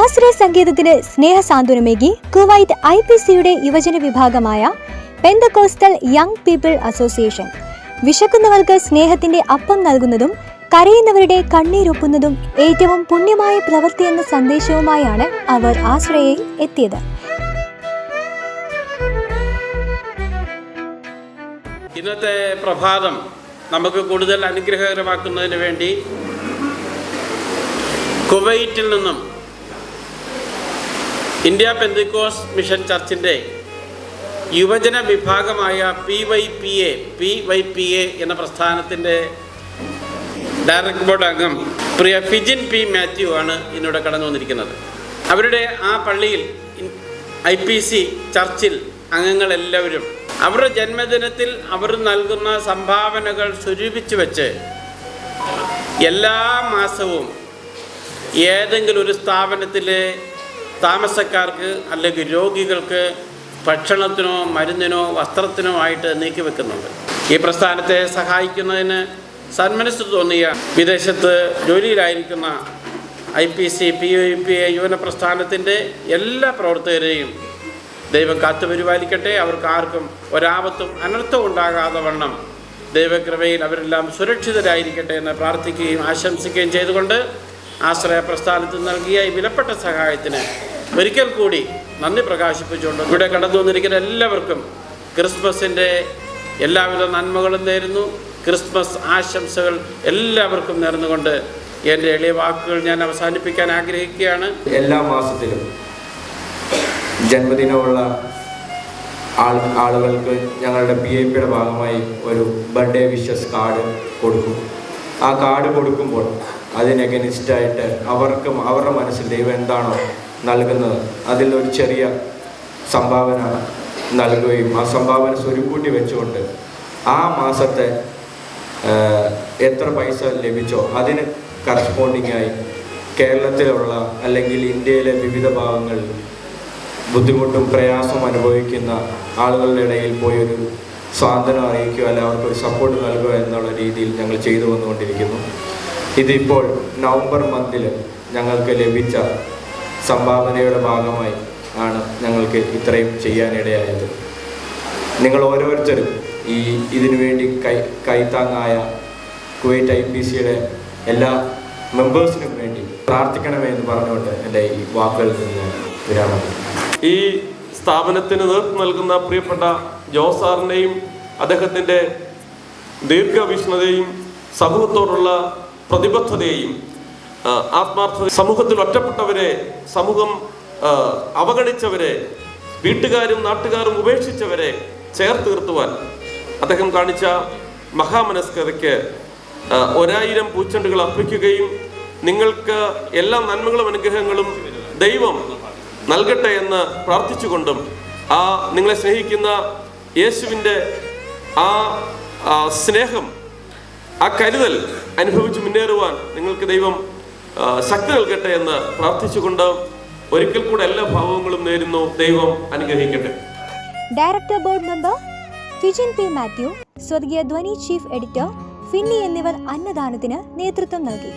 ആശ്രയ സംഗീതത്തിന് സ്നേഹസാന്ത്വനമേകി കുവൈറ്റ് IPCയുടെ യുവജന വിഭാഗമായ പെന്തക്കോസ്റ്റൽ യങ് പീപ്പിൾ അസോസിയേഷൻ വിശക്കുന്നവർക്ക് സ്നേഹത്തിന്റെ അപ്പം നൽകുന്നതും കരയുന്നവരുടെ കണ്ണീരൊപ്പുന്നതും ഏറ്റവും പുണ്യമായ പ്രവൃത്തി എന്ന സന്ദേശവുമായാണ് അവർ ആശ്രയയിൽ എത്തിയത്. ഇന്നത്തെ പ്രഭാതം നമുക്ക് കൂടുതൽ അനുഗ്രഹകരമാക്കുന്നതിന് വേണ്ടി കുവൈറ്റിൽ നിന്നും ഇന്ത്യ പെന്തക്കോസ്റ്റ് മിഷൻ ചർച്ചിൻ്റെ യുവജന വിഭാഗമായ PYPA എന്ന പ്രസ്ഥാനത്തിൻ്റെ ഡയറക്ടർ ബോർഡ് അംഗം പ്രിയ ഫിജിൻ P. മാത്യു ആണ് ഇന്നിവിടെ കടന്നു വന്നിരിക്കുന്നത്. അവരുടെ ആ പള്ളിയിൽ IPC ചർച്ചിൽ അംഗങ്ങളെല്ലാവരും അവരുടെ ജന്മദിനത്തിൽ അവർ നൽകുന്ന സംഭാവനകൾ സ്വരൂപിച്ചു വെച്ച് എല്ലാ മാസവും ഏതെങ്കിലും ഒരു സ്ഥാപനത്തിലെ താമസക്കാർക്ക് അല്ലെങ്കിൽ രോഗികൾക്ക് ഭക്ഷണത്തിനോ മരുന്നിനോ വസ്ത്രത്തിനോ ആയിട്ട് നീക്കിവെക്കുന്നുണ്ട്. ഈ പ്രസ്ഥാനത്തെ സഹായിക്കുന്നതിന് സന്മനസ് തോന്നിയ വിദേശത്ത് ജോലിയിലായിരിക്കുന്ന IPC PYPA യുവന പ്രസ്ഥാനത്തിൻ്റെ എല്ലാ പ്രവർത്തകരെയും ദൈവം കാത്തുപരിപാലിക്കട്ടെ. അവർക്ക് ആർക്കും ഒരാപത്തും അനർത്ഥവും ഉണ്ടാകാതെ വണ്ണം ദൈവകൃപയിൽ അവരെല്ലാം സുരക്ഷിതരായിരിക്കട്ടെ എന്ന് പ്രാർത്ഥിക്കുകയും ആശംസിക്കുകയും ചെയ്തുകൊണ്ട് ആശ്രയ പ്രസ്ഥാനത്തിൽ നൽകിയ ഈ വിലപ്പെട്ട സഹായത്തിന് ഒരിക്കൽ കൂടി നന്ദി പ്രകാശിപ്പിച്ചുകൊണ്ട് ഇവിടെ കടന്നു വന്നിരിക്കുന്ന എല്ലാവർക്കും ക്രിസ്മസിൻ്റെ എല്ലാവിധ നന്മകളും നേരുന്നു. ക്രിസ്മസ് ആശംസകൾ എല്ലാവർക്കും നേർന്നുകൊണ്ട് എൻ്റെ എളിയ വാക്കുകൾ ഞാൻ അവസാനിപ്പിക്കാൻ ആഗ്രഹിക്കുകയാണ്. എല്ലാ മാസത്തിലും ജന്മദിനമുള്ള ആളുകൾക്ക് ഞങ്ങളുടെ PYPയുടെ ഭാഗമായി ഒരു ബർത്ത്ഡേ വിഷസ് കാർഡ് കൊടുക്കും. ആ കാർഡ് കൊടുക്കുമ്പോൾ അതിന് അഗനിസ്റ്റായിട്ട് അവർക്കും അവരുടെ മനസ്സിൽ ദൈവം എന്താണോ നൽകുന്നത് അതിൽ ഒരു ചെറിയ സംഭാവന നൽകുകയും ആ സംഭാവന സ്വരുക്കൂട്ടി വെച്ചുകൊണ്ട് ആ മാസത്തെ എത്ര പൈസ ലഭിച്ചോ അതിന് കറസ്പോണ്ടിങ്ങായി കേരളത്തിലുള്ള അല്ലെങ്കിൽ ഇന്ത്യയിലെ വിവിധ ഭാഗങ്ങളിൽ ബുദ്ധിമുട്ടും പ്രയാസവും അനുഭവിക്കുന്ന ആളുകളുടെ ഇടയിൽ പോയൊരു സ്വാതന്ത്ര്യം അറിയിക്കുക അല്ല അവർക്കൊരു സപ്പോർട്ട് നൽകുക എന്നുള്ള രീതിയിൽ ഞങ്ങൾ ചെയ്തു വന്നുകൊണ്ടിരിക്കുന്നു. ഇതിപ്പോൾ നവംബർ മന്തിൽ ഞങ്ങൾക്ക് ലഭിച്ച സംഭാവനയുടെ ഭാഗമായി ആണ് ഞങ്ങൾക്ക് ഇത്രയും ചെയ്യാനിടയായത്. നിങ്ങൾ ഓരോരുത്തരും ഇതിനു വേണ്ടി കൈത്താങ്ങായ കുവൈറ്റ് IPCയുടെ എല്ലാ മെമ്പേഴ്സിനും വേണ്ടി പ്രാർത്ഥിക്കണമെന്ന് പറഞ്ഞുകൊണ്ട് എൻ്റെ ഈ വാക്കുകളിൽ നിന്ന് വിരാമം. ഈ സ്ഥാപനത്തിന് നേതൃത്വം നൽകുന്ന പ്രിയപ്പെട്ട ജോസാറിനെയും അദ്ദേഹത്തിൻ്റെ ദീർഘവീക്ഷണതയും സമൂഹത്തോടുള്ള പ്രതിബദ്ധതയെയും ആത്മാർത്ഥത, സമൂഹത്തിൽ ഒറ്റപ്പെട്ടവരെ, സമൂഹം അവഗണിച്ചവരെ, വീട്ടുകാരും നാട്ടുകാരും ഉപേക്ഷിച്ചവരെ ചേർത്ത് നിർത്തുവാൻ അദ്ദേഹം കാണിച്ച മഹാമനസ്കതയ്ക്ക് 1000 പൂച്ചെണ്ടുകൾ അർപ്പിക്കുകയും നിങ്ങൾക്ക് എല്ലാ നന്മകളും അനുഗ്രഹങ്ങളും ദൈവം നൽകട്ടെ എന്ന് പ്രാർത്ഥിച്ചുകൊണ്ടും ആ നിങ്ങളെ സ്നേഹിക്കുന്ന യേശുവിൻ്റെ ആ സ്നേഹം, ആ കരുതൽ അനുഭവിച്ച് മുന്നേറുവാൻ നിങ്ങൾക്ക് ദൈവം ശക്തി നൽകട്ടെ എന്ന് പ്രാർത്ഥിച്ചുകൊണ്ട് ഒരിക്കൽ കൂടെ എല്ലാ ഭാവങ്ങളും നേരുന്നു. ദൈവം അനുഗ്രഹിക്കട്ടെ. Director board member Fijian P. Mathew, സ്വർഗീയ ധ്വനി ചീഫ് എഡിറ്റർ ഫിന്നി എന്നിവർ അന്നദാനത്തിന് നേതൃത്വം നൽകി.